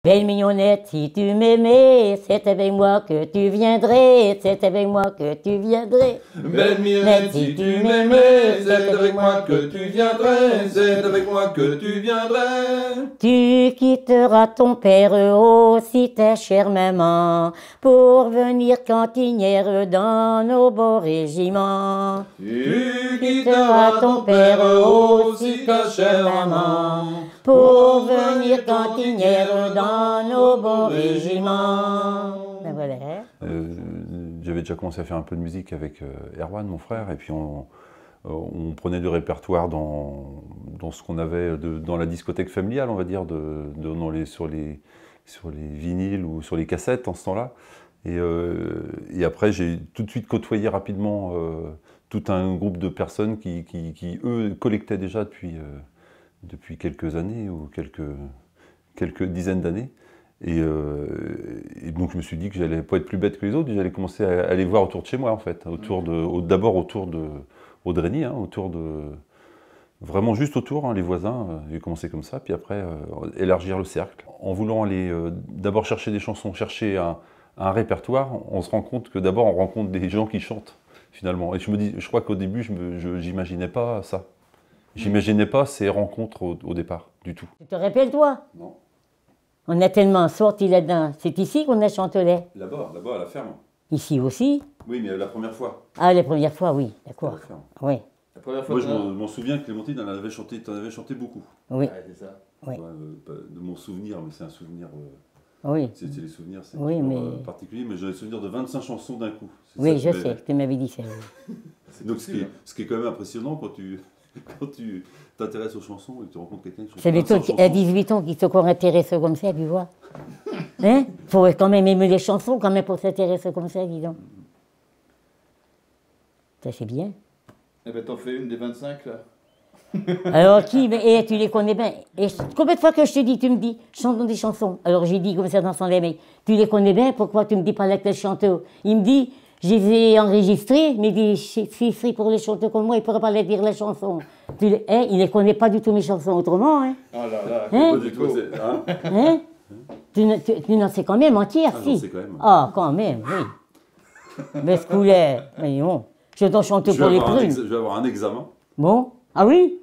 Belle mignonnette, si tu m'aimais, c'est avec moi que tu viendrais, c'est avec moi que tu viendrais. Belle mignonnette, si tu m'aimais, c'est avec moi que tu viendrais, c'est avec moi que tu viendrais. Tu quitteras ton père aussi ta chère maman pour venir cantinière dans nos beaux régiments. Tu quitteras ton père aussi ta chère maman pour venir cantinière dans nos beaux régiments. Ben voilà. J'avais déjà commencé à faire un peu de musique avec Erwan, mon frère, et puis on prenait du répertoire dans ce qu'on avait dans la discothèque familiale, on va dire, sur les vinyles ou sur les cassettes en ce temps-là. Et après, j'ai tout de suite côtoyé rapidement tout un groupe de personnes qui eux, collectaient déjà depuis quelques années ou quelques dizaines d'années. Et donc je me suis dit que j'allais pas être plus bête que les autres, j'allais commencer à aller voir autour de chez moi en fait, d'abord autour de Audreny, vraiment juste autour, les voisins, j'ai commencé comme ça, puis après élargir le cercle. En voulant aller d'abord chercher des chansons, chercher un répertoire, on se rend compte que d'abord on rencontre des gens qui chantent finalement. Et je crois qu'au début je n'imaginais pas ça. J'imaginais pas ces rencontres au départ, du tout. Tu te rappelles, toi? Non. On a tellement sorti là-dedans. C'est ici qu'on a chanté. Là-bas, à la ferme. Ici aussi? Oui, mais la première fois. Ah, la première fois, oui, d'accord. À la ferme. Oui. La première fois, moi, je m'en souviens que Clémentine, t'en avais chanté beaucoup. Oui. Ouais, c'est ça. Oui. De mon souvenir, mais c'est un souvenir... oui. C'était les souvenirs, c'est oui, particulier, mais j'ai le souvenir de 25 chansons d'un coup. Oui, je sais, tu m'avais dit ça. Donc ce qui est quand même impressionnant quand tu t'intéresses aux chansons et que tu rencontres quelqu'un qui chante C'est 25 toi à 18 ans qui se encore intéresse comme ça, tu vois. Hein? Faut quand même aimer les chansons quand même pour s'intéresser comme ça, dis donc. Ça, c'est bien. Eh ben, t'en fais une des 25, là. Alors qui? Mais tu les connais bien. Et combien de fois que je te dis, tu me dis, chantons des chansons. Alors j'ai dit comme ça dans son éveil, tu les connais bien, pourquoi tu me dis pas laquelle chanteur? Il me dit, je les ai enregistrés, mais il dit, si c'est pour les chanteurs comme moi, il ne pourrait pas les dire les chansons. Il ne les connaît pas du tout mes chansons autrement. Hein? Oh là là, hein? pas du tout. Hein? Tu n'en sais quand même entière, si. Sais quand même. Ah, quand même, oui. Mais ce coup-là, voyons, je dois chanter pour les prunes. Je vais avoir un examen. Bon, ah oui?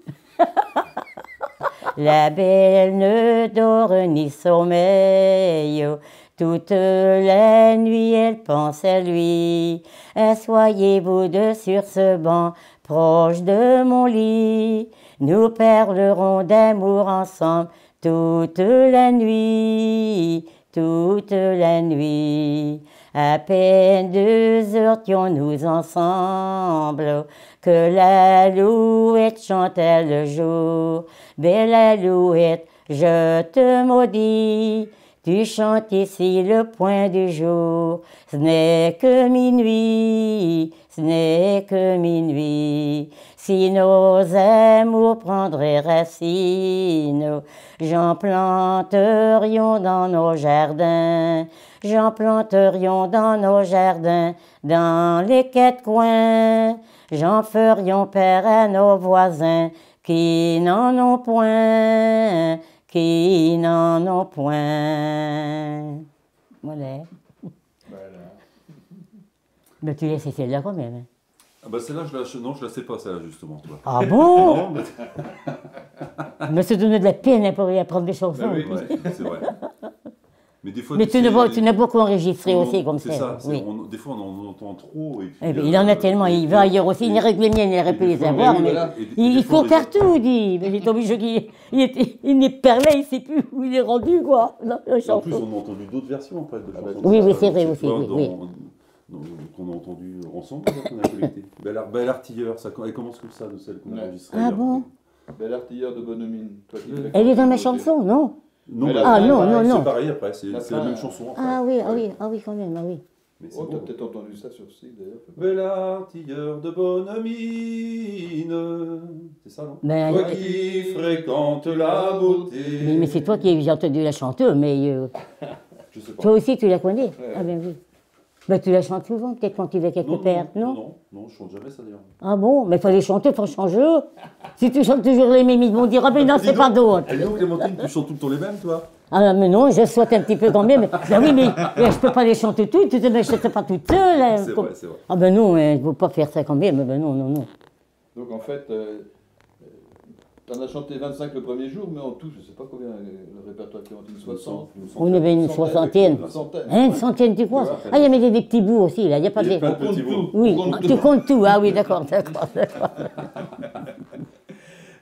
La belle ne dort ni sommeille, toute la nuit elle pense à lui. Asseyez-vous deux sur ce banc, proche de mon lit. Nous parlerons d'amour ensemble toute la nuit, toute la nuit. À peine 2 heures étions-nous ensemble, que l'alouette chantait le jour. Belle alouette, je te maudis, tu chantes ici le point du jour. Ce n'est que minuit, ce n'est que minuit. Si nos amours prendraient racine, j'en planterions dans nos jardins. J'en planterions dans nos jardins, dans les 4 coins. J'en ferions père à nos voisins, qui n'en ont point, qui n'en ont point. Voilà. Mais tu laisses celle-là quand même. Hein. Ah bah celle-là, non, je la sais pas, celle-là, justement. Toi. Ah bon? Non, mais ça donne de la peine pour y apprendre des chansons. Oui, c'est vrai. Mais des fois, tu n'as beaucoup enregistré aussi comme ça. C'est ça. Oui. Des fois, on en entend trop. Et puis, il en a tellement. Il va ailleurs aussi. Il règle les miennes, il aurait pu les avoir. Mais il court partout, il dit. Mais il est obligé qu'il n'est pas là, il ne sait plus où il est rendu, quoi. En plus, on a entendu d'autres versions après de chansons. Oui, c'est vrai aussi. Qu'on a entendu ensemble, qu'on a collecté. Belle Artilleur, elle commence comme ça, de celle qu'on a enregistrée. Ah bon? Belle Artilleur de Bonhomine. Elle est dans ma chanson, non? Non, non. C'est pareil après, c'est la même chanson. Après. Ah oui, quand même, ah oui. Oh, t'as peut-être entendu ça sur le site d'ailleurs. Bel artilleur de Bonhomine. C'est ça, non? Toi qui fréquentes la beauté. Mais c'est toi qui as entendu la chanteuse, mais. Je sais pas. Toi aussi, tu la connais? Ouais. Ah ben oui. Ben, tu la chantes souvent, peut-être quand tu vas quelque part, non? Non, je chante jamais ça d'ailleurs. Ah bon? Mais il fallait chanter, il faut changer. Si tu chantes toujours les mêmes, ils vont dire, ah ben non, c'est pas d'autre. Et nous, Clémentine, tu chantes tout le temps les mêmes, toi? Ah, mais non, je saute un petit peu quand même. Ben oui, mais je peux pas les chanter toutes, mais je ne sais pas toutes seules. Hein. C'est vrai, c'est vrai. Ah ben non, il ne faut pas faire ça quand même, ben non, non, non. Donc en fait, tu en as chanté 25 le premier jour, mais en tout, je ne sais pas combien, le répertoire qui est une 60. On avait une soixantaine. Une centaine. Hein, une centaine, tu crois? Ah, il y avait des petits bouts aussi, là, il n'y a pas de... Il y a plein de petits bouts. Oui, tu comptes tout, ah oui, d'accord, d'accord, d'accord.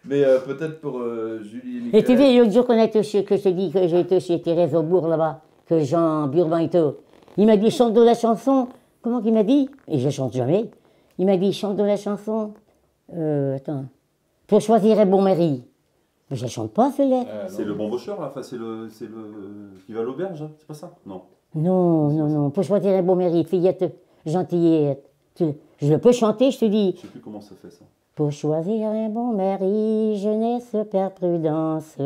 Mais peut-être pour Julie et Et tu Michael. vois, l'autre jour qu'on a été chez, que je te dis que j'ai été chez Thérèse au bourg là-bas, que Jean Burban et tout, il m'a dit chante de la chanson. Comment qu'il m'a dit? Et je chante jamais. Il m'a dit chante de la chanson. Attends. Pour choisir un bon mari. Mais je ne chante pas celle-là. C'est le bambocheur, là, enfin, c'est le qui va à l'auberge, hein, c'est pas ça? Non. Non, non, non. Pour choisir un bon mari, fillette, gentillette. Je peux chanter, je te dis. Je sais plus comment ça fait ça. Pour choisir un bon mari, jeunesse, père prudence,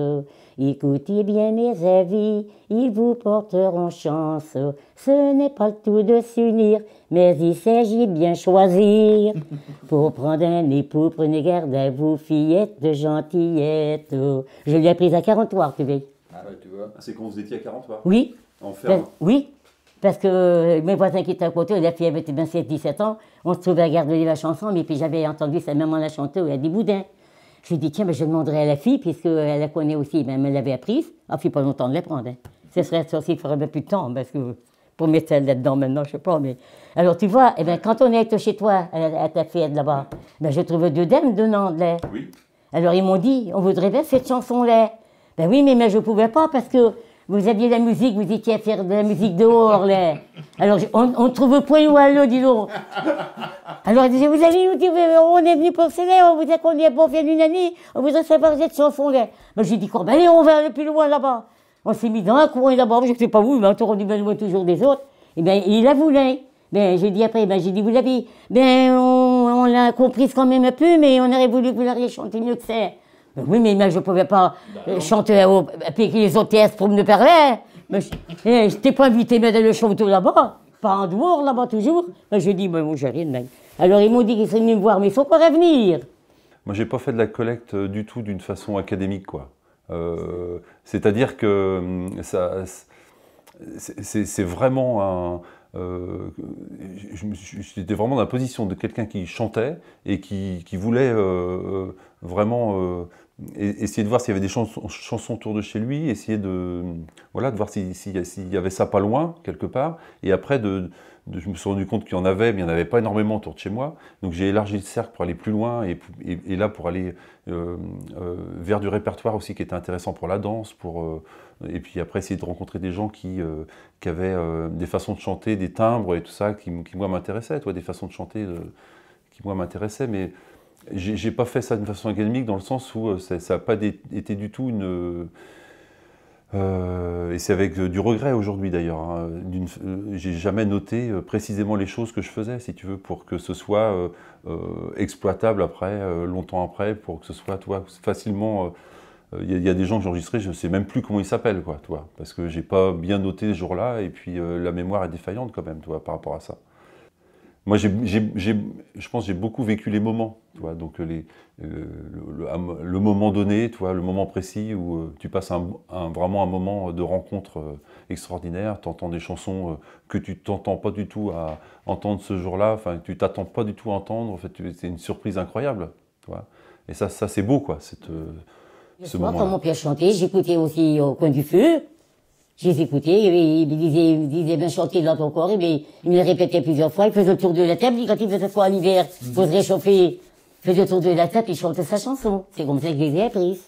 écoutez bien mes avis, ils vous porteront chance. Ce n'est pas le tout de s'unir, mais il s'agit bien choisir. Pour prendre un époux, prenez garde à vous, fillettes de gentillettes. Je l'ai apprise à 43, tu vois. Ah ouais, tu vois. Ah, c'est quand vous étiez à 43? Oui. En ferme? Oui. Parce que mes voisins qui étaient à côté, la fille avait 27-17 ans, on se trouvait à garder la chanson, mais puis j'avais entendu sa maman la chanter, elle a dit boudin. Je lui ai dit, tiens, ben, je demanderai à la fille, puisqu'elle la connaît aussi, ben, elle me l'avait apprise. Ah, puis pas longtemps de l'apprendre. Hein. Ce serait ça aussi, il faudrait bien plus de temps, parce que pour mettre celle là-dedans maintenant, je sais pas. Mais... Alors, tu vois, eh ben, quand on est chez toi, à ta fête là-bas, ben, je trouve deux dames de Nantes, là. Oui. Alors, ils m'ont dit, on voudrait bien cette chanson-là. Ben oui, mais je ne pouvais pas, parce que vous aviez la musique, vous étiez à faire de la musique dehors, là. Alors, on trouve point où aller, dis donc. Alors, elle disait, vous allez nous dire, on est venu pour cela, on vous dit qu'on est pour faire une année, on voudrait savoir cette chanson-là. Ben, j'ai dit, quoi, ben, allez, on va aller plus loin là-bas. On s'est mis dans un coin là-bas, je ne sais pas où, mais on est bien loin toujours des autres. Et bien, il a voulu. Ben, j'ai dit après, ben, j'ai dit, vous l'avez, ben, on l'a comprise quand même un peu, mais on aurait voulu que vous l'auriez chanté mieux que ça. Ben oui, mais je ne pouvais pas chanter avec les hôtesses pour me parler. Je t'ai pas invité mais d'aller chanter là-bas, pas en dehors là-bas toujours. Ben, j'ai dit, ben, moi, j'ai rien de même. Alors, ils m'ont dit qu'ils seraient venus me voir, mais il faut pas revenir. Moi, j'ai pas fait de la collecte du tout d'une façon académique, quoi. C'est-à-dire que c'est vraiment un... J'étais vraiment dans la position de quelqu'un qui chantait et qui voulait vraiment essayer de voir s'il y avait des chansons autour de chez lui, essayer de voir s'il y avait ça pas loin, quelque part. Et après, je me suis rendu compte qu'il y en avait, mais il n'y en avait pas énormément autour de chez moi. Donc j'ai élargi le cercle pour aller plus loin et là pour aller vers du répertoire aussi qui était intéressant pour la danse, et puis après essayer de rencontrer des gens qui avaient des façons de chanter, des timbres et tout ça qui moi m'intéressaient, des façons de chanter qui moi m'intéressaient, mais j'ai pas fait ça d'une façon académique dans le sens où ça n'a pas été du tout une... et c'est avec du regret aujourd'hui d'ailleurs. Hein, j'ai jamais noté précisément les choses que je faisais, si tu veux, pour que ce soit exploitable après, longtemps après, pour que ce soit facilement... Il y a des gens que j'ai enregistrés, je ne sais même plus comment ils s'appellent, quoi, parce que j'ai pas bien noté ce jour-là, et puis la mémoire est défaillante quand même, par rapport à ça. Moi, je pense que j'ai beaucoup vécu les moments, donc le moment donné, le moment précis où tu passes vraiment un moment de rencontre extraordinaire, tu entends des chansons que tu t'entends pas du tout à entendre ce jour-là, enfin, tu t'attends pas du tout à entendre, en fait, c'est une surprise incroyable, et ça c'est beau, quoi, ce moment-là. Quand mon père chantait, j'écoutais aussi au coin du feu. Je les écoutais, il me disait bien chanter dans ton corps, il me le répétait plusieurs fois, il faisait le tour de la table, quand il faisait froid l'hiver, pour se réchauffer, il faisait le tour de la table, il chantait sa chanson. C'est comme ça que je les ai apprises.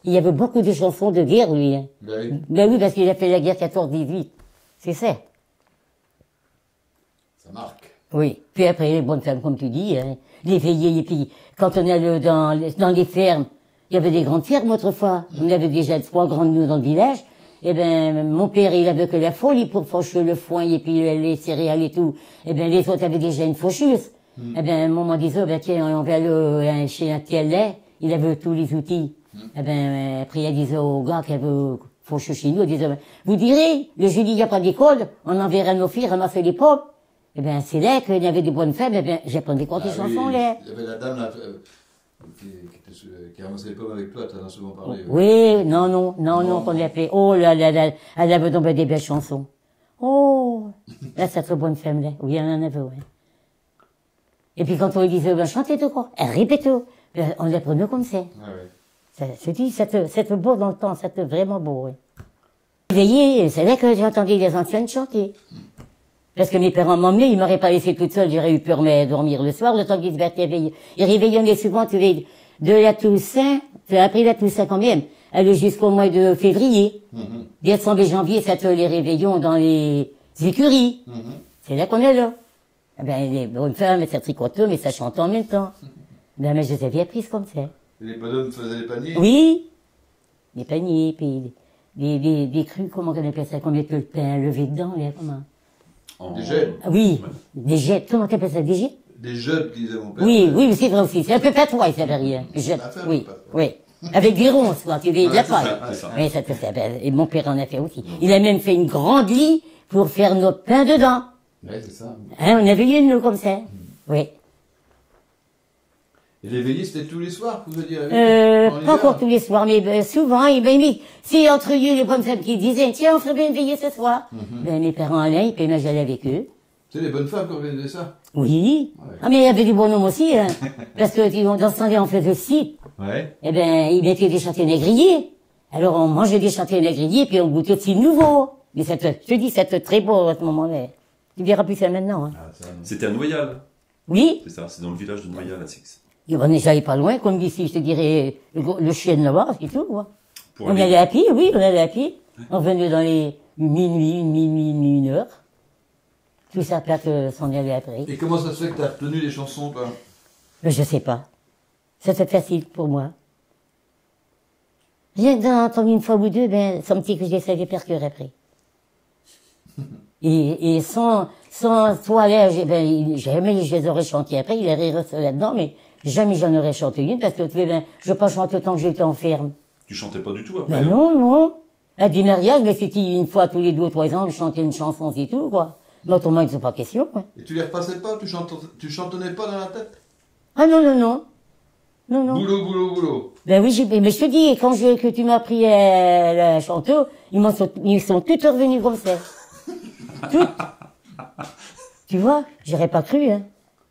Il y avait beaucoup de chansons de guerre, lui. Hein. Ben oui, parce qu'il a fait la guerre 14-18. C'est ça. Ça marque. Oui. Puis après, les bonnes femmes, comme tu dis, hein, les veillées, et puis quand on allait dans les fermes, il y avait des grandes fermes autrefois. On avait déjà 3 grandes nœuds dans le village. Eh ben, mon père, il avait que la folie pour faucher le foin et puis les céréales et tout. Eh ben, les autres avaient déjà une faucheuse. Eh ben, maman disait, ben, tiens, on va aller chez un tel lait. Il avait tous les outils. Eh ben, après, il disait au gars qui avait fauché chez nous, il disait, ben, vous direz, le jeudi, il n'y a pas d'école, on enverra nos filles ramasser les pommes. Eh ben, c'est là qu'il y avait des bonnes femmes, eh ben, j'apprenais quoi des chansons, là. Il y avait la dame, là, qui ramassait les pommes avec toi, tu en as souvent parlé. Oui, non, qu'on l'appelait. Oh là là là, elle avait tombé des belles chansons. Oh, là, c'est très bonne femme, là. Oui, elle en avait, oui. Et puis quand on lui disait, ben, chantez tout quoi, elle répétait. On la prenait comme ça. Ah ouais. Je dis, c'est beau dans le temps, c'est vraiment beau, oui. Veillé, c'est là que j'ai entendu les anciennes chanter. Parce que mes parents m'emmenaient, ils m'auraient pas laissé toute seule, j'aurais eu peur de dormir le soir, le temps qu'ils se mettaient à veiller. Ils réveillonnaient souvent, tu vois, de la Toussaint, après la Toussaint quand même, aller jusqu'au mois de février. Décembre et janvier, ça te les réveillons dans les écuries. C'est là qu'on est là. Eh ben, les bonnes femmes, ça tricotait, mais ça chantait en même temps. Ben, mais je les avais apprises comme ça. Et les bonhommes faisaient les paniers? Oui. Les paniers, puis des crues, comment on appelle ça, qu'on met le pain levé dedans, là, comment? Des jets? Ah oui, des jets, comment on appelle ça, des jets? Des jets, disait mon père. Oui, c'est vrai aussi, c'est un peu patois, ça veut rien. Oui, oui. Avec des ronces, quoi, tu veux, de la paille. Oui, ça te fait, et mon père en a fait aussi. Il a même fait une grande lit pour faire nos pains dedans. Oui, c'est ça. Hein, on avait une, nous, comme ça. Oui. Et les veillées, c'était tous les soirs, vous dire? Pas encore tous les soirs, mais souvent, c'est entre eux, les bonnes femmes qui disaient, tiens, on ferait bien veiller ce soir. Ben, mes parents allaient, ils payaient j'allais avec eux. C'est les bonnes femmes qui organisaient ça? Oui. Ouais. Ah, mais il y avait des bonhommes aussi, hein. Parce que, dans ce temps-là, on faisait ci. Ouais. Eh ben, ils mettaient des chantiers négriers. Alors, on mangeait des chantiers négriers, puis on goûtait aussi de nouveau. Mais je te dis, c'était très beau à ce moment-là. Tu verras plus ça maintenant, hein. Ah, ça, C'était à Noyal. Oui. C'est ça, c'est dans le village de Noyal à Six. Et on n'allait pas loin, comme d'ici, je te dirais, le chêne là-bas, c'est tout, quoi. Pour On aller- allait à pied, oui, on allait à pied. On venait dans les minuit, une heure. Tout ça, plate, s'en allait après. Et comment ça se fait que tu as retenu les chansons, toi? Mais je sais pas. C'était facile pour moi. Rien que d'en entendre une fois ou deux, ben, ça me dit que je les savais par cœur après. Et sans toi là, jamais je les aurais chantés après, il aurait resté là-dedans, mais jamais j'en aurais chanté une, parce que, tu sais, ben, je veux pas chanter autant que j'étais en ferme. Tu chantais pas du tout après? Ben non. À des mariages, mais c'était une fois tous les 2 ou 3 ans, je chantais une chanson, c'est tout, quoi. Mais autrement, il n'est pas question, quoi. Et tu les repassais pas? Tu chantonnais pas dans la tête? Ah non. Boulot, boulot, boulot. Ben oui, mais je te dis, quand que tu m'as pris la chanteuse, ils sont tous revenus comme ça. Toutes. Tu vois, j'aurais pas cru, hein.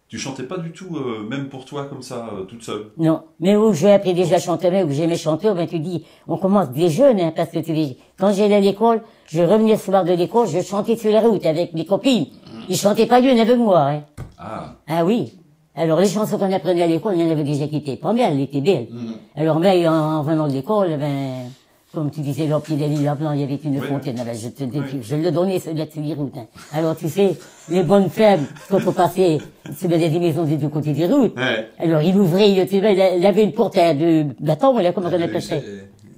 Tu chantais pas du tout, même pour toi, comme ça, toute seule? Non. Mais où j'ai appris déjà à chanter, mais où j'aimais chanter, ben tu dis, on commence des jeunes, hein, parce que tu dis, quand j'allais à l'école, je revenais le soir de l'école, je chantais sur la route avec mes copines. Ils chantaient pas l'une avec moi, hein. Ah. Ah oui. Alors, les chansons qu'on apprenait à l'école, il y en avait déjà qui étaient pas bien, elles étaient belles. Alors, mais en venant de l'école, ben, comme tu disais, au pied des lilas blancs, il y avait une fontaine. Ben, je le donnais, celui-là, sur les routes, hein. Alors, tu sais, les bonnes femmes, quand on passait, sur des maisons des deux côtés des routes. Ouais. Alors, il ouvrait, tu vois, il avait une porte de bâton, là, comment on appelle ça?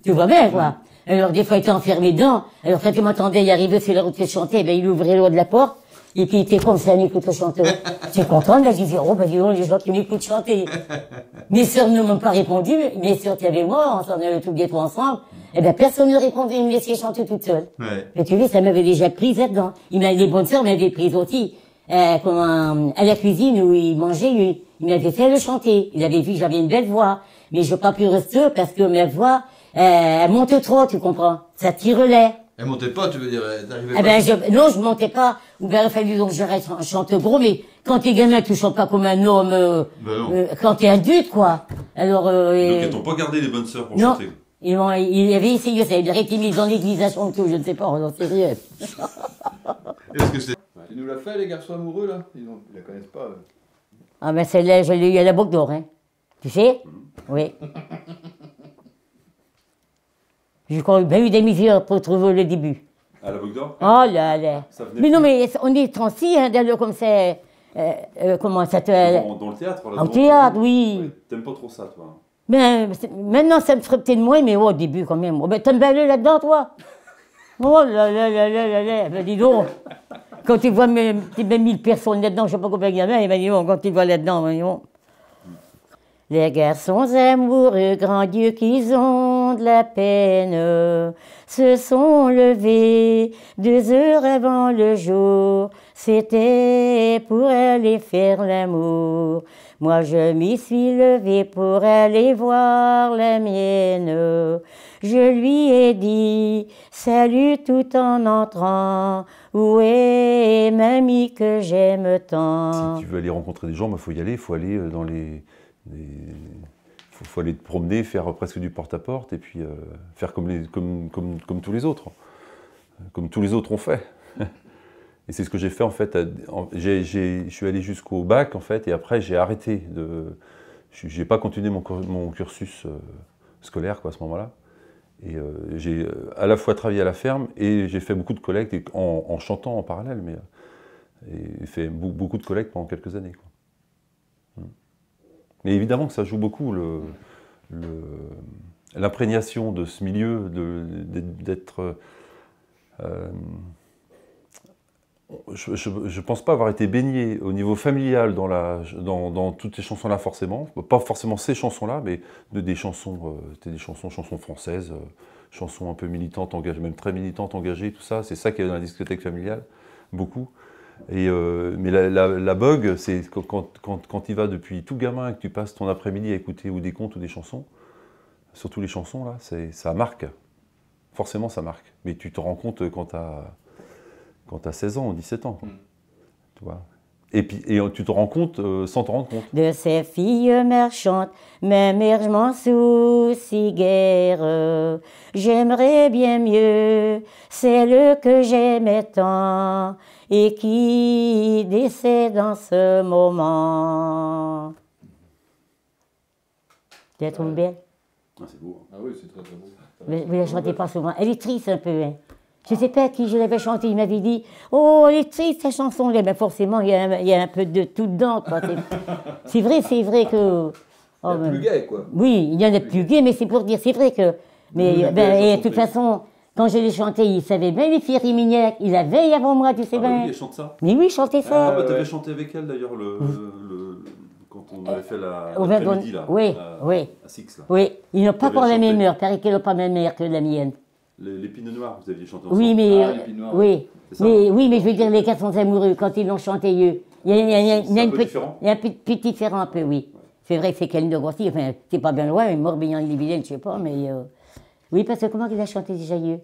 Tu vois bien, quoi. Alors, des fois, il était enfermé dedans. Alors, quand tu m'entendais y arriver sur la route que je chantais, ben, il ouvrait l'eau de la porte. Et puis, il était comme ça, il m'écoute chanter. Tu es contente, là? Je disais, oh, ben, dis donc, les gens qui m'écoutent chanter. Mes sœurs ne m'ont pas répondu. Mes sœurs qui avaient moi, on s'en allait tous les trois ensemble. Eh ben, personne ne répondait, ils me laissaient chanter toute seule. Ouais. Mais tu vois, ça m'avait déjà prise là-dedans. Les bonnes sœurs m'avaient prise aussi. À la cuisine où il mangeait, lui. Il m'avait fait le chanter. Il avait vu que j'avais une belle voix. Mais je n'ai pas pu rester parce que ma voix, elle monte trop, tu comprends. Ça tire l'air. Elle montait pas, tu veux dire, t'arrivais Eh pas? ben, non, je montais pas. Ou bien, il a fallu donc je chante gros, mais quand t'es gamin, tu chantes pas comme un homme, Ben non. quand t'es adulte, quoi. Alors, Donc, elles t'ont pas gardé les bonnes sœurs pour non. chanter? Il avait essayé ça, il aurait été mis dans l'église à chanter, je ne sais pas, j'en sais rien. Est-ce que c'est... Tu nous l'as fait, les garçons amoureux, là? Ils la connaissent pas. Ah ben, celle-là, je l'ai eu à la Boucle d'Or, hein. Tu sais? Oui. J'ai quand même eu des misères pour trouver le début. À la Boucle d'Or? Oh là là. Ça venait Mais plus. non, mais on est transi, hein, d'aller comme ça, comment ça te... Dans le théâtre, là. Au théâtre, oui. Ouais. T'aimes pas trop ça, toi? Ben, maintenant, ça me ferait peut-être moins, mais au début, quand même. Oh, ben, t'aimes bien aller là-dedans, toi? Oh là là là là là là. Ben, dis donc. Quand tu vois même 1000 personnes là-dedans, je sais pas combien il y en a, ben, dis donc, quand tu vois là-dedans, ben, dis donc. Les garçons amoureux, grand Dieu qu'ils ont fond de la peine se sont levés 2 heures avant le jour. C'était pour aller faire l'amour. Moi je m'y suis levée pour aller voir la mienne. Je lui ai dit salut tout en entrant. Où est mamie que j'aime tant? Si tu veux aller rencontrer des gens, il faut y aller, il faut aller dans faut aller te promener, faire presque du porte-à-porte et puis faire comme tous les autres. Comme tous les autres ont fait. Et c'est ce que j'ai fait en fait. Je suis allé jusqu'au bac en fait et après j'ai arrêté de. Je n'ai pas continué mon cursus scolaire quoi, à ce moment-là. Et j'ai à la fois travaillé à la ferme et j'ai fait beaucoup de collectes en chantant en parallèle, mais et fait beaucoup de collectes pendant quelques années. Quoi. Mais évidemment que ça joue beaucoup l'imprégnation de ce milieu, d'être. Je ne pense pas avoir été baigné au niveau familial dans toutes ces chansons-là forcément, pas forcément ces chansons-là, mais des chansons, chansons françaises, chansons un peu militantes, engagées, même très militantes, engagées, tout ça, c'est ça qu'il y a dans la discothèque familiale, beaucoup. Et, mais la bogue, c'est quand tu y vas depuis tout gamin et que tu passes ton après-midi à écouter ou des contes ou des chansons, surtout les chansons, là, ça marque, forcément ça marque, mais tu te rends compte quand tu as 16 ans ou 17 ans. Quoi. Tu vois. Et tu te rends compte sans te rendre compte. De ces filles marchandes, ma mère je m'en soucie guère. J'aimerais bien mieux celle que j'aimais tant et qui décède en ce moment. Tu la trouves belle? Ah, c'est beau. Ah oui, c'est très très beau. Mais vous ne la chantez pas souvent. Elle est triste un peu. Hein. Je ne sais pas à qui je l'avais chantée, il m'avait dit « Oh, elle est triste, cette chanson-là. » Ben forcément, il y a un peu de tout dedans. C'est vrai que... Oh, il y a plus gai, quoi. Oui, il y en a plus gai, mais c'est pour dire, c'est vrai que... Mais et de toute façon, quand je l'ai chanté, il savait bien les filles Rimignac. Il la veille avant moi, tu sais bien. Oui, elle chante ça. Mais oui, chantait ça. Ah, bah, tu avais chanté avec elle, d'ailleurs, quand on avait fait l'après-midi, là. Oui, oui. À Six, là. Oui, ils n'ont pas encore la même heure. Paraît qu'elle n'a pas la même heure que la mienne. L'épine noire, vous aviez chanté ensemble. Oui, mais, oui. Mais je veux dire, les 400 amoureux, quand ils l'ont chanté, eux, il y a un petit différent, un peu, oui. Ouais. C'est vrai que c'est Caline de Grossi, enfin, c'est pas bien loin, Morbihan-les-Vilaines, je sais pas, mais... Oui, parce que comment il a chanté déjà, eux?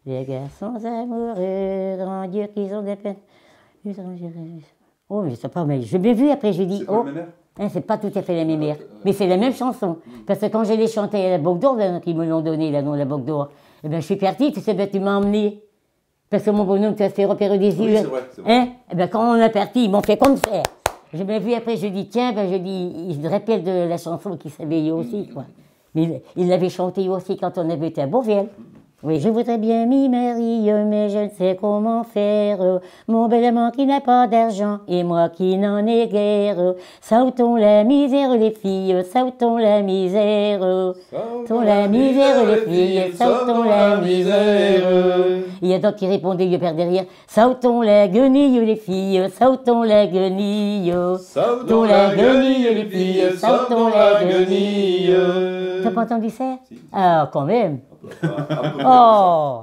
Les garçons amoureux, grand Dieu, qu'ils ont des peines... Oh, mais je sais pas, mais je l'ai vu après, je dis... C'est pas la même heure? Hein, c'est pas tout à fait la même heure, mais c'est la même chanson. Parce que quand je l'ai chanté à la Boque d'Or, ils me l'ont donné, là, non, la Boque d'Or, eh bien, je suis partie, tu sais, ben, tu m'as emmené. Parce que mon bonhomme, tu as fait repérer des yeux. Oui, c'est vrai. Hein? Eh bien, quand on est parti, ils m'ont fait comme ça. Je m'ai vu après, je dis, tiens, ben, je dis, il se rappelle de la chanson qu'il savait aussi, quoi. Mais il l'avait chanté aussi quand on avait été à Beauvais. Oui, je voudrais bien m'y marier, mais je ne sais comment faire. Mon bel amant qui n'a pas d'argent, et moi qui n'en ai guère. Sautons la misère, les filles, sautons la misère. Sautons la misère, les filles, sautons la misère. Il y a d'autres qui répondaient, il par derrière. Sautons la guenille, les filles, sautons la guenille. Sautons la guenille, les filles, sautons la guenille. T'as pas entendu ça? Ah, quand même. Oh!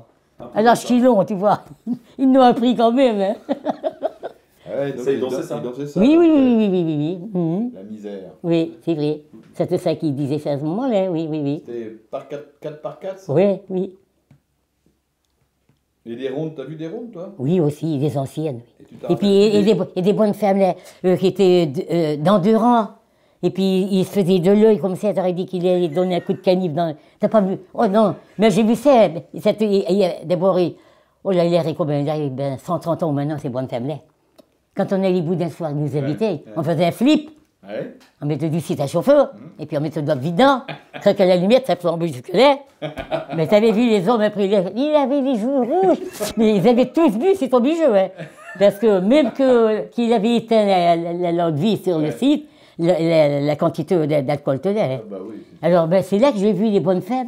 Alors, je suis long, tu vois. Ils nous ont appris quand même. Hein. Ouais, donc, il dansait ça. Oui. Mmh. La misère. Oui, c'est vrai. C'était ça qu'il disait ça à ce moment-là, oui. C'était par 4 par 4 ça? Oui. Et des rondes, t'as vu des rondes, toi? Oui, aussi, des anciennes. Et puis, des bonnes femmes là, qui étaient dans 2 rangs. Et puis, il se faisait de l'œil comme ça, t'aurais dit qu'il allait donner un coup de canif dans... T'as pas vu? Oh non, mais j'ai vu ça. D'abord, oh là, il est combien? Il a 130 ans maintenant, ces bonnes femmes-là. Quand on allait boudin le soir, nous habitait, on faisait un flip. Ouais. On mettait du site à chauffeur, et puis on mettait le doigt dedans. Quand à la lumière, ça flambait jusque-là. Mais t'avais vu les hommes après, il avait les joues rouges. Mais ils avaient tous bu, c'est obligé, ouais. Parce que même qu'il avait éteint la vie sur le site, la quantité d'alcool tenait. Ah bah oui, alors, c'est là que j'ai vu les bonnes femmes.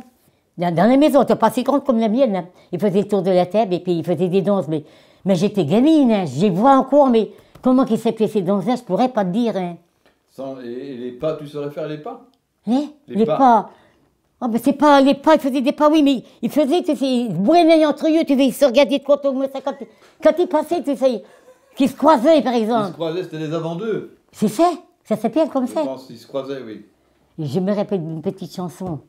Dans la maison, t'es pas si grande comme la mienne. Hein. Ils faisaient le tour de la table et puis ils faisaient des danses. Mais j'étais gamine, hein. Je les vois encore, mais comment qu'ils s'appelaient ces danses-là, je pourrais pas te dire. Hein. Et les pas, tu saurais faire les pas? Les pas. Ah, ben c'est pas les pas, ils faisaient des pas, oui, mais ils faisaient, tu sais, ils bourrinaient entre eux, tu sais, ils se regardaient de côté, comme ça, quand ils passaient, tu sais, qu'ils se croisaient, par Ils se exemple. croisaient, c'était les avant-deux. C'est ça s'appelle comme Je ça. pense qu'ils se croisaient, oui. Je me rappelle d'une petite chanson.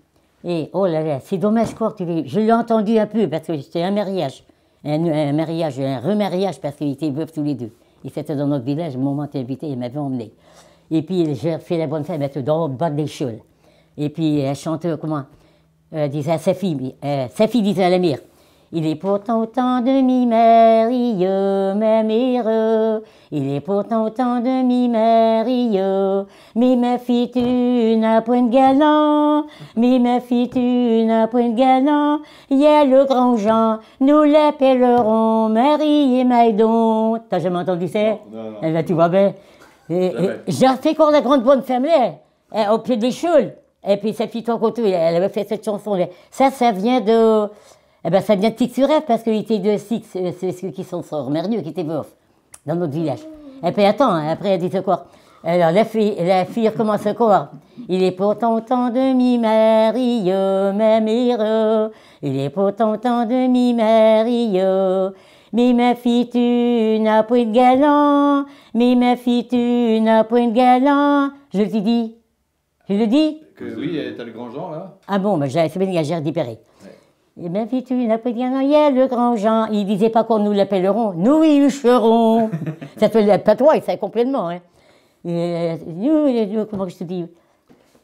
Et oh là là, c'est dommage quoi, je l'ai entendu un peu parce que c'était un mariage. Un mariage, un remariage parce qu'ils étaient veufs tous les deux. Ils étaient dans notre village, au moment où invité, ils m'avaient emmené. Et puis j'ai fait la bonne femme, elle était dans le bas des chaules. Et puis elle chantait comment disait à sa fille disait à la mère. Il est pourtant autant de mi-merveilleux, même heureux. Il est pourtant autant de mi-merveilleux. Mais ma fille, tu n'as point de galant. Mais ma fille, tu n'as point de galant. Il y a le grand Jean, nous l'appellerons Marie et Maïdon. T'as jamais entendu ça? Non. Eh ben, tu vois bien. J'ai fait encore la grande bonne femme là, au pied des chaules. Et puis sa fille, toi, côté, elle avait fait cette chanson-là. Ça vient de. Eh ben, ça vient de Tix-sur-Ève, parce qu'il était de Six, c'est ceux qui sont sorts merdieux, qui étaient veufs, dans notre village. Et puis attends, après elle dit quoi? Alors la fille recommence encore. Il est pourtant autant de mi-merveilleux, même heureux. Il est pourtant autant de mi-merveilleux. Mais ma fille, tu n'as point de galant. Mais ma fille, tu n'as point de galant. Je le dis. Je le dis? Que oui, t'as le grand Jean, là. Ah bon, ben, c'est bien, j'ai redipéré. Et ma fille, tu n'as pas dit non, il y a le grand Jean. Il disait pas qu'on nous l'appellerons, nous y hucherons. Ça te lève pas toi, ça complètement. Hein. Nous, comment je te dis?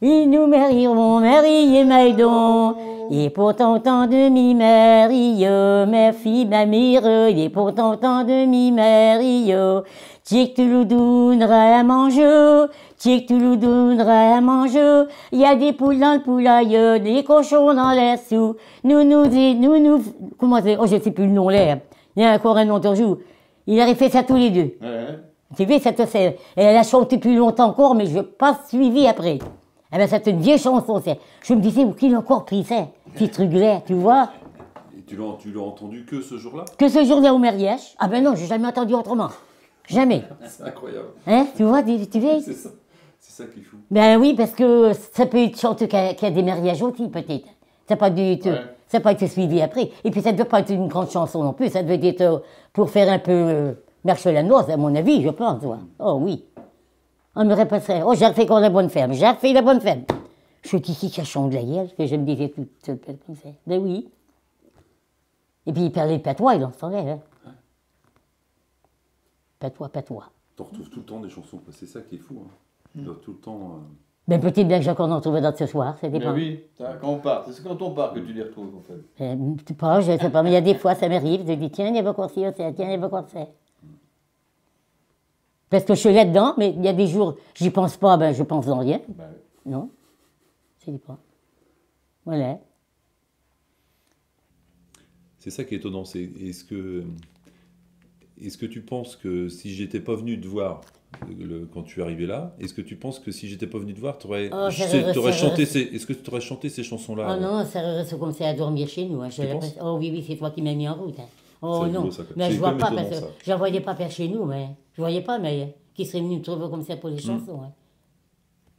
Et nous marierons, Marie et Maïdon. Et pourtant tant de mi-merveilleux, ma fille, ma mire. Il est pourtant tant de mi-merveilleux. Tchic, tu nous donneras à manger. Tchic, tu nous donneras à manger. Il y a des poules dans le poulailler, des cochons dans les sous. Comment c'est? Oh, je ne sais plus le nom là. Il y a encore un nom toujours. Il aurait fait ça tous les deux. Ouais. Tu vois, et elle a chanté plus longtemps encore, mais je n'ai pas suivi après. Eh bien, c'est une vieille chanson, ça. Je me disais, où qu'il a encore pris ça? Petit truc là, tu vois? Et tu l'as entendu que ce jour-là? Que ce jour-là au mariage? Ah ben non, j'ai jamais entendu autrement. Jamais. C'est incroyable. Hein? Tu vois, tu vois? C'est ça qui est fou. Ben oui, parce que ça peut être chanté qu'il y a des mariages aussi, peut-être. Ça n'a pas dû être, ça n'a pas été suivi après. Et puis ça ne devait pas être une grande chanson non plus. Ça devait être pour faire un peu marche-la-noise, à mon avis, je pense. Ouais. Oh oui. On me répéterait. Oh, j'ai refait encore la bonne femme. J'ai refait la bonne femme. Je suis ici qui a changé la gueule, que je me disais tout comme ça. Ben oui. Et puis il parlait de patois, il en s'en là. Patois. Tu retrouves tout le temps des chansons, quoi. C'est ça qui est fou. Hein. Tu dois tout le temps. Ben peut-être bien que j'ai encore en trouvé d'autres ce soir, ça Mais dépend. oui, quand on part, c'est quand on part que tu les retrouves, en fait. Je sais pas, mais il y a des fois, ça m'arrive, je dis, tiens, il y avait encore ci, tiens, il y avait encore ça. Parce que je suis là-dedans, mais il y a des jours, j'y pense pas, ben je pense dans rien. Ben, Non, je dis pas. Voilà. C'est ça qui est étonnant. Est-ce que tu penses que si j'étais pas venu te voir quand tu es arrivé là, est-ce que tu penses que si j'étais pas venu te voir, est-ce que tu aurais chanté ces chansons-là? Oh non, ça aurait commencé à dormir chez nous. Hein. Oh oui, c'est toi qui m'as mis en route. Hein. Oh C'est non, rigolo, ça, mais je vois pas, parce que ça. je ne voyais pas faire chez nous, mais je voyais pas, mais qui serait venu me trouver comme ça pour les chansons. Hein.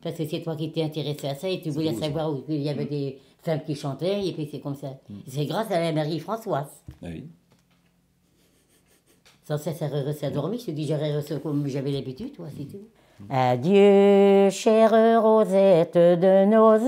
Parce que c'est toi qui t'es intéressé à ça et tu voulais savoir où il y avait des femmes qui chantaient, et puis c'est comme ça. C'est grâce à la Marie-Françoise. Ah oui. Ça aurait resté à dormir, je te dis, j'aurais resté comme j'avais l'habitude, toi, c'est tout. Adieu, chère Rosette de nos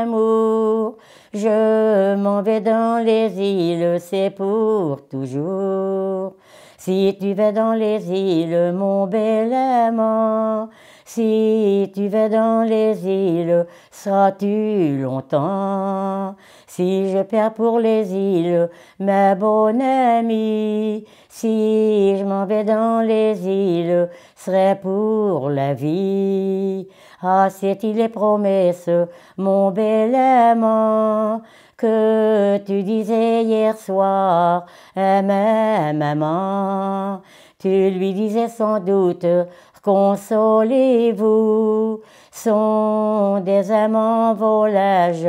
amours, je m'en vais dans les îles, c'est pour toujours. Si tu vas dans les îles, mon bel amant, si tu vas dans les îles, seras-tu longtemps? Si je perds pour les îles, ma bonne amie, si je m'en vais dans les îles, serait pour la vie. Ah, c'est-il les promesses, mon bel amant, que tu disais hier soir à ma maman. Tu lui disais sans doute, consolez-vous, sont des amants volages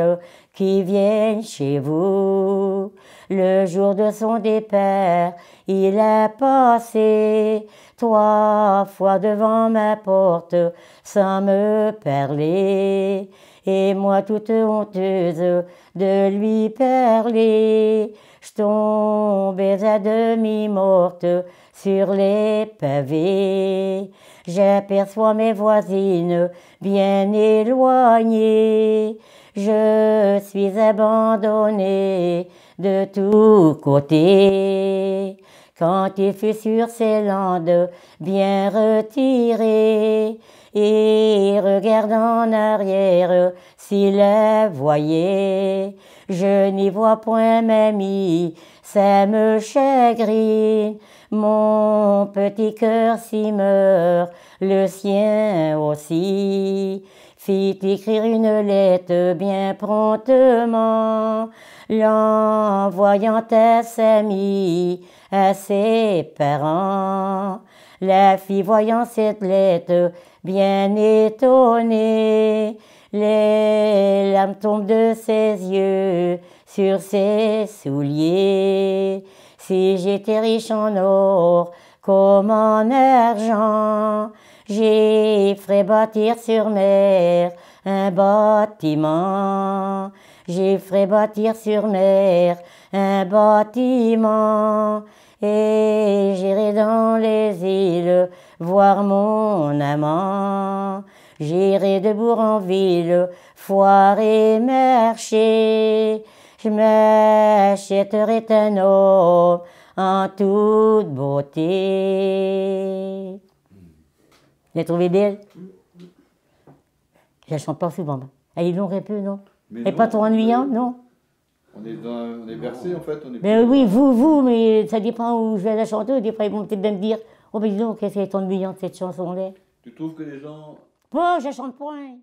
qui viennent chez vous. Le jour de son départ, il a passé 3 fois devant ma porte sans me parler. Et moi toute honteuse de lui parler, je tombais à demi morte sur les pavés. J'aperçois mes voisines bien éloignées, je suis abandonnée de tous côtés. Quand il fut sur ces landes bien retirées, et regarde en arrière s'il la voyait, je n'y vois point mamie, ça me chagrine. Mon petit cœur s'y meurt, le sien aussi. Fit écrire une lettre bien promptement, l'envoyant à sa amie, à ses parents. La fille voyant cette lettre, bien étonnée, les larmes tombent de ses yeux sur ses souliers. Si j'étais riche en or comme en argent, j'y ferais bâtir sur mer un bâtiment. J'y ferais bâtir sur mer un bâtiment. Et j'irai dans les îles voir mon amant. J'irai de bourg en ville, foire et marché. Je m'achèterai un homme en toute beauté. Vous l'avez trouvée belle? Je la chante pas souvent. Elle est longue un peu, non? Elle n'est pas trop ennuyante, non? On est versé en fait. Ben oui, vous, mais ça dépend où je vais la chanter. Des fois, ils vont peut-être bien me dire, oh, mais dis donc, qu'est-ce qu'elle est ennuyante cette chanson-là. Tu trouves que les gens... Bon, je chante point.